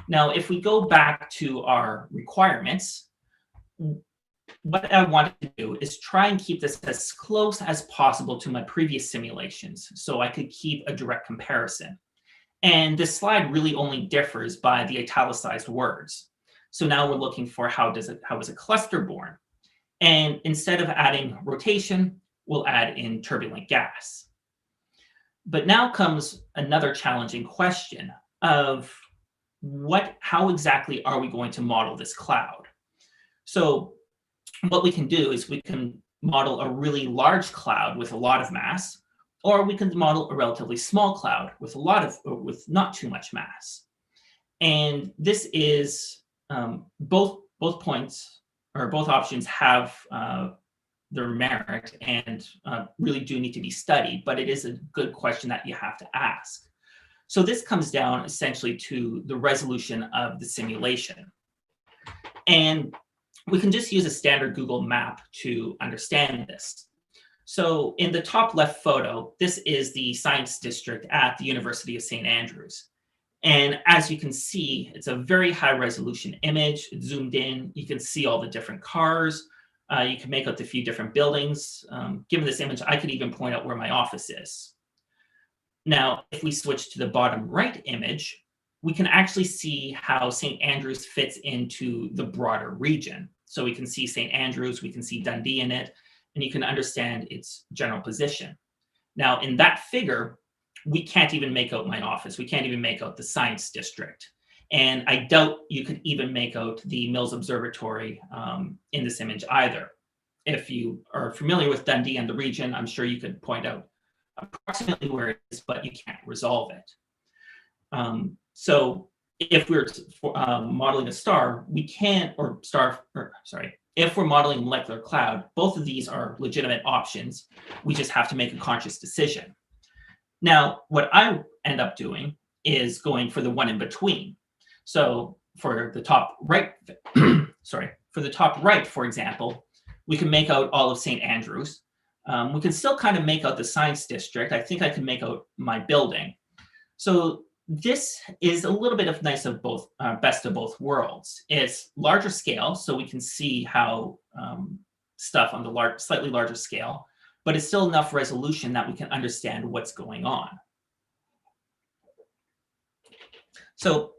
Now, if we go back to our requirements, what I wanted to do is try and keep this as close as possible to my previous simulations so I could keep a direct comparison. And this slide really only differs by the italicized words. So now we're looking for how is a cluster born? And instead of adding rotation, we'll add in turbulent gas. But now comes another challenging question of how exactly are we going to model this cloud? So what we can do is we can model a really large cloud with a lot of mass, or we can model a relatively small cloud with not too much mass. And this is both points, or both options have their merit and really do need to be studied, but it is a good question that you have to ask. So this comes down essentially to the resolution of the simulation. And we can just use a standard Google map to understand this. So in the top left photo, this is the science district at the University of St. Andrews. And as you can see, it's a very high resolution image. It's zoomed in, you can see all the different cars. You can make out the few different buildings. Given this image, I could even point out where my office is. Now, if we switch to the bottom right image, we can actually see how St. Andrews fits into the broader region. So we can see St. Andrews, we can see Dundee in it, and you can understand its general position. Now, in that figure, we can't even make out my office. We can't even make out the science district. And I doubt you could even make out the Mills Observatory in this image either. If you are familiar with Dundee and the region, I'm sure you could point out approximately where it is, but you can't resolve it. So if we're modeling a star, if we're modeling a molecular cloud, both of these are legitimate options. We just have to make a conscious decision. Now, what I end up doing is going for the one in between. So for the top right, for example, we can make out all of St. Andrews. We can still kind of make out the science district. I think I can make out my building. So this is a little bit of nice of both, best of both worlds. It's larger scale, so we can see how stuff on the slightly larger scale, but it's still enough resolution that we can understand what's going on. So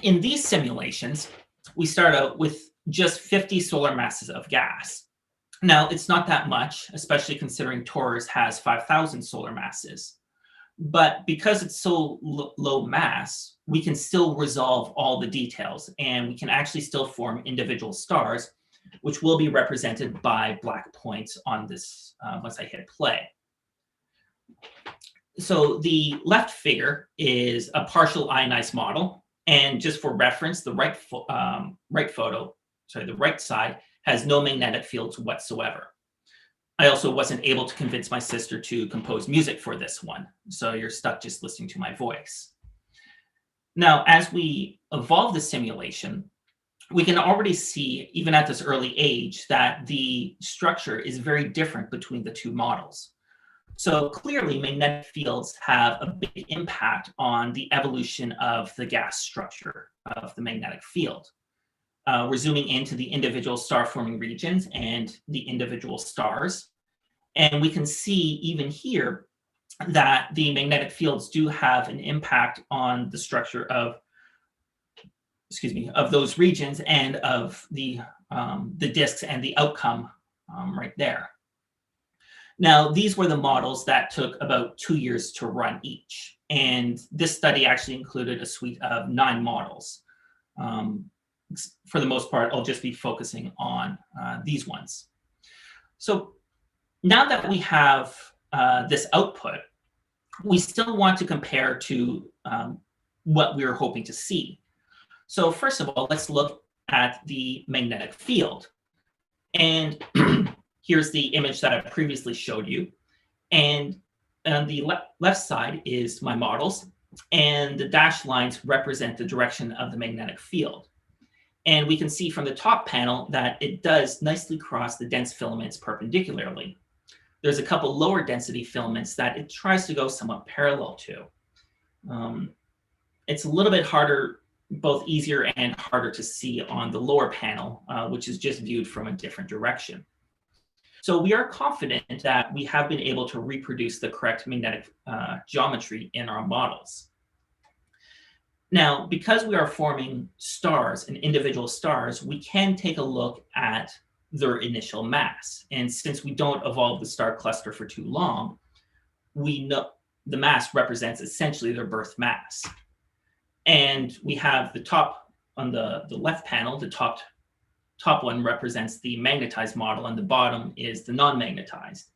in these simulations, we start out with just 50 solar masses of gas. Now, it's not that much, especially considering Taurus has 5,000 solar masses. But because it's so low mass, we can still resolve all the details, and we can actually still form individual stars, which will be represented by black points on this once I hit play. So the left figure is a partial ionized model. And just for reference, the right side has no magnetic fields whatsoever. I also wasn't able to convince my sister to compose music for this one, so you're stuck just listening to my voice. Now, as we evolve the simulation, we can already see, even at this early age, that the structure is very different between the two models. So clearly, magnetic fields have a big impact on the evolution of the gas structure of the magnetic field. we're zooming into the individual star-forming regions and the individual stars. And we can see even here that the magnetic fields do have an impact on the structure of, of those regions and of the disks and the outcome right there. Now, these were the models that took about 2 years to run each. And this study actually included a suite of 9 models. For the most part, I'll just be focusing on these ones. So now that we have this output, we still want to compare to what we were hoping to see. So first of all, let's look at the magnetic field. And here's the image that I previously showed you. And on the left side is my models, and the dashed lines represent the direction of the magnetic field. And we can see from the top panel that it does nicely cross the dense filaments perpendicularly. There's a couple lower density filaments that it tries to go somewhat parallel to. It's a little bit harder, both easier and harder to see on the lower panel, which is just viewed from a different direction. So we are confident that we have been able to reproduce the correct magnetic geometry in our models. Now, because we are forming stars and individual stars, we can take a look at their initial mass. And since we don't evolve the star cluster for too long, we know the mass represents essentially their birth mass. And we have the top on the left panel, the top one represents the magnetized model, and the bottom is the non-magnetized.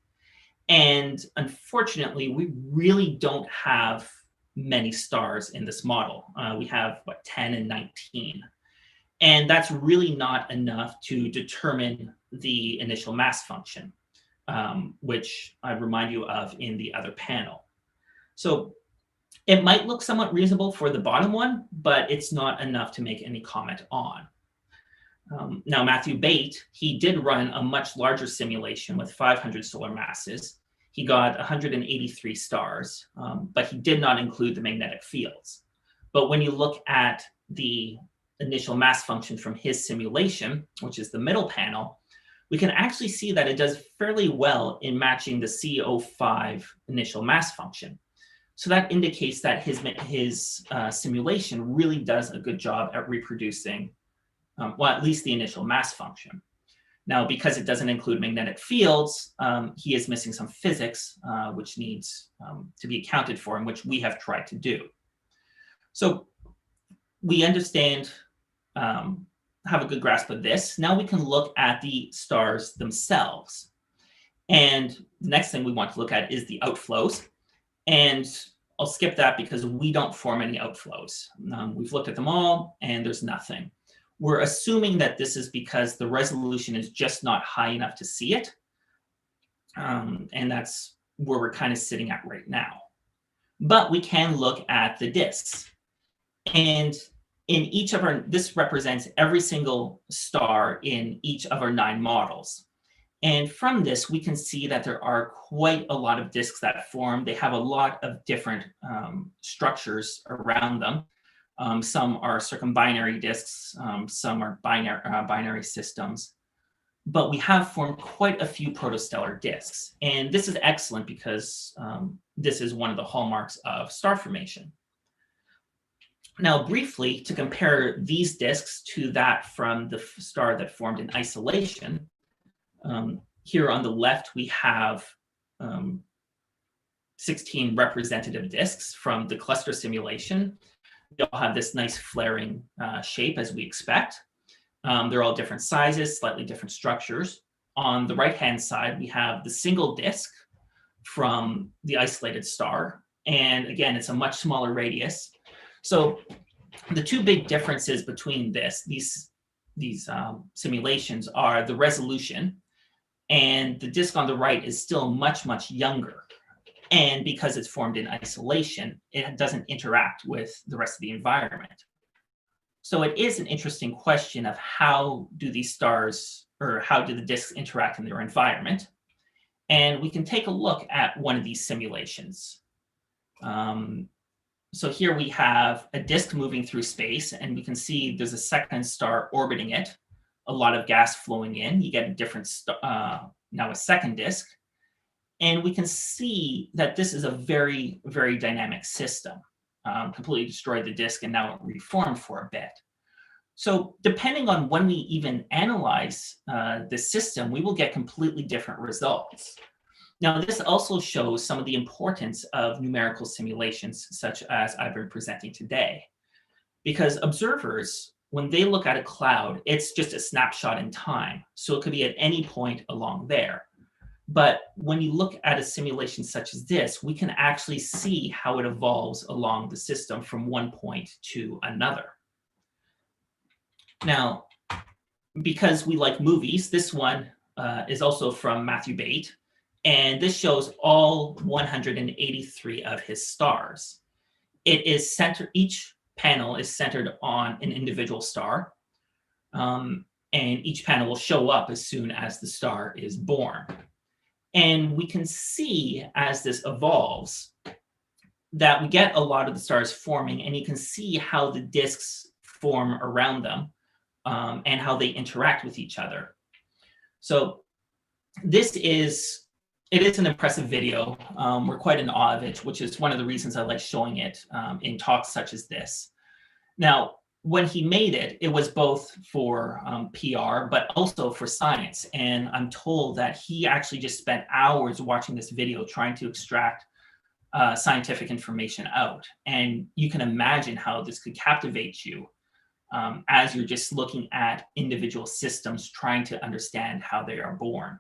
And unfortunately, we really don't have many stars in this model. We have, 10 and 19. And that's really not enough to determine the initial mass function, which I remind you of in the other panel. So it might look somewhat reasonable for the bottom one, but it's not enough to make any comment on. Now, Matthew Bate, he did run a much larger simulation with 500 solar masses. He got 183 stars, but he did not include the magnetic fields. But when you look at the initial mass function from his simulation, which is the middle panel, we can actually see that it does fairly well in matching the CO5 initial mass function. So that indicates that his simulation really does a good job at reproducing, well, at least the initial mass function. Now, because it doesn't include magnetic fields, he is missing some physics, which needs to be accounted for, and which we have tried to do. So we understand, have a good grasp of this. Now we can look at the stars themselves. And the next thing we want to look at is the outflows. And I'll skip that because we don't form any outflows. We've looked at them all, and there's nothing. We're assuming that this is because the resolution is just not high enough to see it. And that's where we're kind of sitting at right now. But we can look at the disks. And in each of our, this represents every single star in each of our 9 models. And from this, we can see that there are quite a lot of disks that form. They have a lot of different structures around them. Some are circumbinary disks, some are binary systems. But we have formed quite a few protostellar disks. And this is excellent because this is one of the hallmarks of star formation. Now, briefly, to compare these disks to that from the star that formed in isolation, here on the left, we have 16 representative disks from the cluster simulation. They all have this nice flaring shape, as we expect. They're all different sizes, slightly different structures. On the right-hand side, we have the single disk from the isolated star. And again, it's a much smaller radius. So the two big differences between these simulations are the resolution, and the disk on the right is still much, much younger. And because it's formed in isolation, it doesn't interact with the rest of the environment. So it is an interesting question of how do these stars, or how do the disks interact in their environment? And we can take a look at one of these simulations. So here we have a disk moving through space, and we can see there's a second star orbiting it, a lot of gas flowing in. You get a different, now a second disk. And we can see that this is a very, very dynamic system. Completely destroyed the disk and now it reformed for a bit. So depending on when we even analyze this system, we will get completely different results. Now, this also shows some of the importance of numerical simulations, such as I've been presenting today. Because observers, when they look at a cloud, it's just a snapshot in time. So it could be at any point along there. But when you look at a simulation such as this, we can actually see how it evolves along the system from one point to another. Now, because we like movies, this one is also from Matthew Bate, and this shows all 183 of his stars. It is centered, each panel is centered on an individual star, and each panel will show up as soon as the star is born. And we can see as this evolves that we get a lot of the stars forming, and you can see how the disks form around them and how they interact with each other. So it is an impressive video. We're quite in awe of it, which is one of the reasons I like showing it in talks such as this. Now, when he made it, it was both for PR, but also for science. And I'm told that he actually just spent hours watching this video trying to extract scientific information out. And you can imagine how this could captivate you as you're just looking at individual systems, trying to understand how they are born.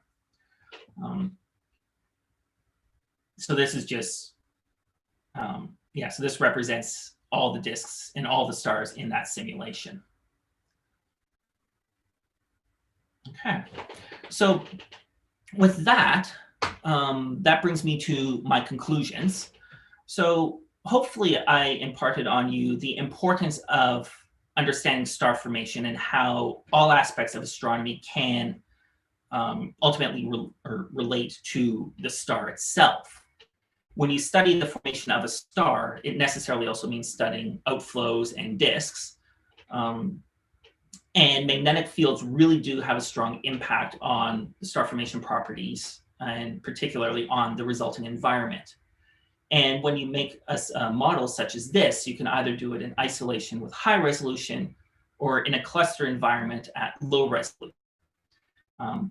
So this is just, so this represents all the disks and all the stars in that simulation. Okay, so with that, that brings me to my conclusions. So hopefully I imparted on you the importance of understanding star formation and how all aspects of astronomy can ultimately relate to the star itself. When you study the formation of a star, it necessarily also means studying outflows and disks. And magnetic fields really do have a strong impact on the star formation properties, and particularly on the resulting environment. And when you make a model such as this, you can either do it in isolation with high resolution or in a cluster environment at low resolution.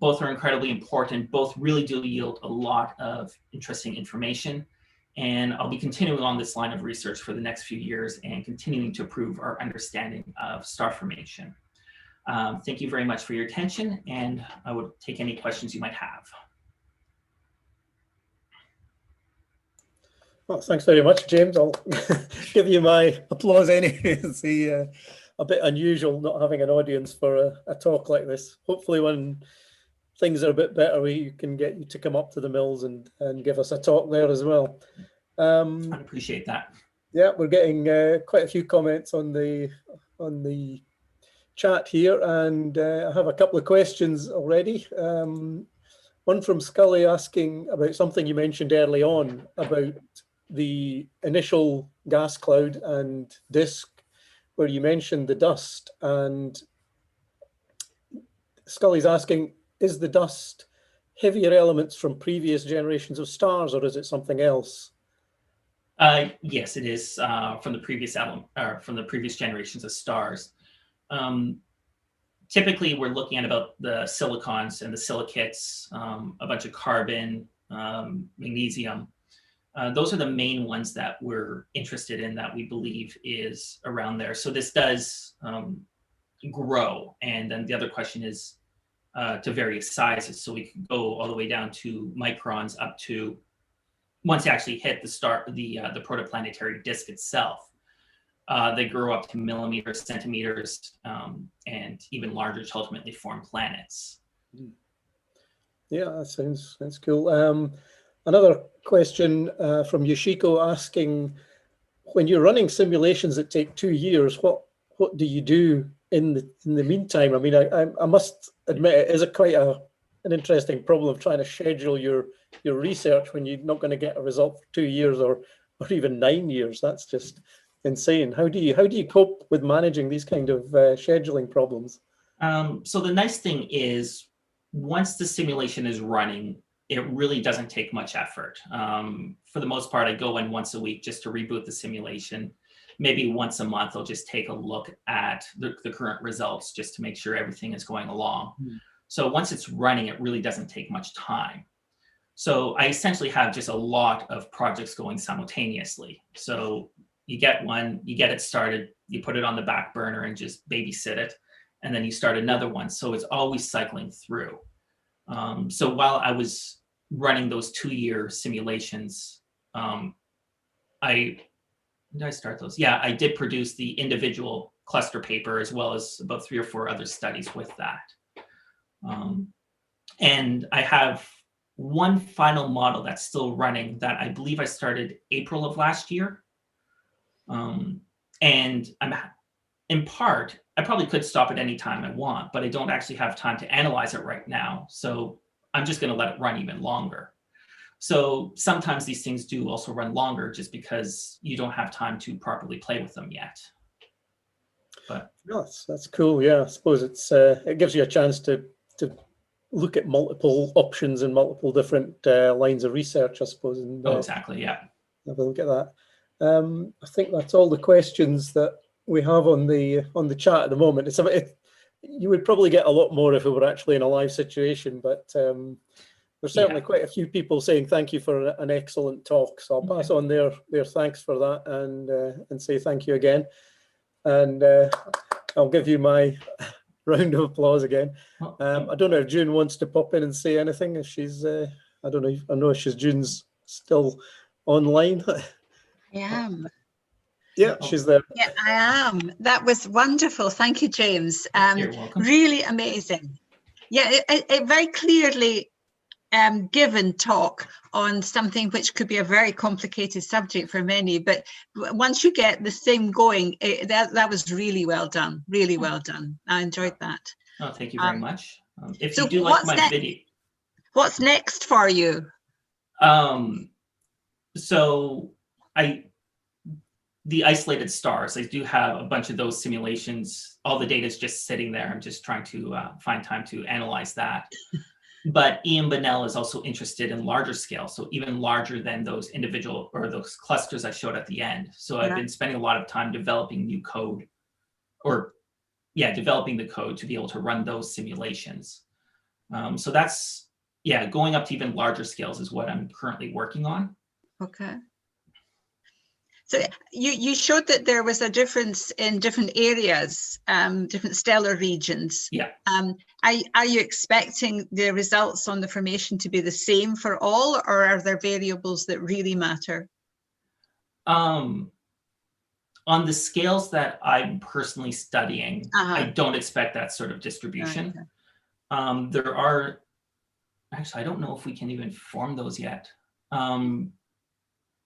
Both are incredibly important. Both really do yield a lot of interesting information. And I'll be continuing on this line of research for the next few years and continuing to improve our understanding of star formation. Thank you very much for your attention, and I would take any questions you might have. Well, thanks very much, James. I'll give you my applause anyway. It's a bit unusual not having an audience for a talk like this. Hopefully when things are a bit better, we can get you to come up to the mills and give us a talk there as well. I appreciate that. Yeah, we're getting quite a few comments on the chat here, and I have a couple of questions already. One from Scully asking about something you mentioned early on about the initial gas cloud and disk, where you mentioned the dust, and Scully's asking, is the dust heavier elements from previous generations of stars, or is it something else? Yes, it is from the previous generations of stars. Typically, we're looking at about the silicons and the silicates, a bunch of carbon, magnesium. Those are the main ones that we're interested in, that we believe is around there. So this does grow. And then the other question is to various sizes. So we can go all the way down to microns up to, once you actually hit the protoplanetary disk itself, they grow up to millimeters, centimeters, and even larger to ultimately form planets. Yeah, that sounds cool. Another question from Yoshiko asking, when you're running simulations that take 2 years, what do you do in the meantime? I mean, I must admit, it is quite an interesting problem of trying to schedule your research when you're not going to get a result for 2 years, or or even 9 years. That's just insane. How do you cope with managing these kind of scheduling problems? So the nice thing is, once the simulation is running, it really doesn't take much effort. For the most part, I go in once a week just to reboot the simulation. Maybe once a month, I'll just take a look at the current results just to make sure everything is going along. So once it's running, it really doesn't take much time. So I essentially have just a lot of projects going simultaneously. So you get one, you get it started, you put it on the back burner and just babysit it, and then you start another one. So it's always cycling through. So while I was running those 2-year simulations, did I start those? Yeah, I did produce the individual cluster paper as well as about 3 or 4 other studies with that. And I have one final model that's still running that I believe I started April of last year. And I'm in part, I probably could stop at any time I want, but I don't actually have time to analyze it right now. So I'm just going to let it run even longer. So sometimes these things do also run longer just because you don't have time to properly play with them yet. But that's cool. Yeah, I suppose it gives you a chance to look at multiple options and multiple different lines of research, I suppose. And, exactly, yeah. Have a look at that. I think that's all the questions that we have on the chat at the moment. You would probably get a lot more if we were actually in a live situation, but there's certainly quite a few people saying thank you for an excellent talk. So I'll pass on their thanks for that and say thank you again. And I'll give you my round of applause again. I don't know if June wants to pop in and say anything. If she's, I don't know. I know if June's still online. I am. Yeah, she's there. Yeah, I am. That was wonderful. Thank you, James. You're welcome. Really amazing. Yeah, it very clearly given talk on something which could be a very complicated subject for many, but once you get the thing going, that was really well done. Really well done. I enjoyed that. Oh, thank you very much. If so you do like my video, what's next for you? So the isolated stars, I do have a bunch of those simulations. All the data is just sitting there. I'm just trying to find time to analyze that. But Ian Bonnell is also interested in larger scale, so even larger than those individual or those clusters I showed at the end. So I've been spending a lot of time developing new code, developing the code to be able to run those simulations. So that's, going up to even larger scales is what I'm currently working on. Okay. So you showed that there was a difference in different areas, different stellar regions. Yeah. Are you expecting the results on the formation to be the same for all, or are there variables that really matter? On the scales that I'm personally studying, I don't expect that sort of distribution. Okay. There are, actually, I don't know if we can even form those yet.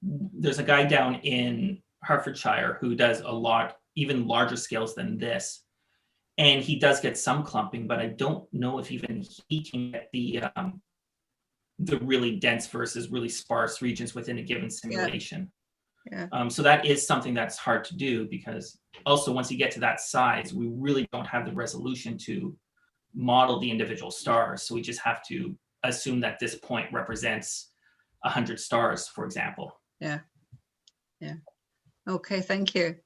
There's a guy down in Hertfordshire who does a lot, even larger scales than this. And he does get some clumping, but I don't know if even he can get the really dense versus really sparse regions within a given simulation. Yeah. So that is something that's hard to do, because also once you get to that size, we really don't have the resolution to model the individual stars. So we just have to assume that this point represents 100 stars, for example. Yeah. Okay, thank you.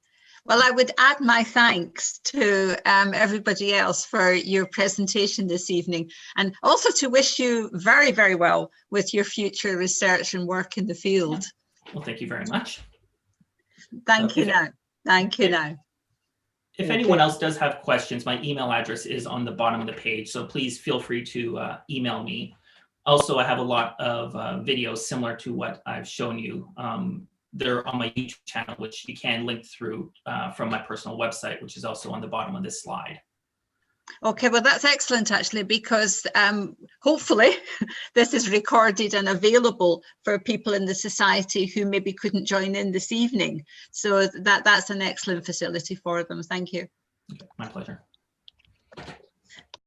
Well, I would add my thanks to everybody else for your presentation this evening, and also to wish you very, very well with your future research and work in the field. Yeah. Well, thank you very much. Thank you now. Thank you now. If anyone else does have questions, my email address is on the bottom of the page, so please feel free to email me. Also, I have a lot of videos similar to what I've shown you. They're on my YouTube channel, which you can link through from my personal website, which is also on the bottom of this slide. Okay, well, that's excellent, actually, because hopefully this is recorded and available for people in the society who maybe couldn't join in this evening. So that's an excellent facility for them. Thank you. My pleasure.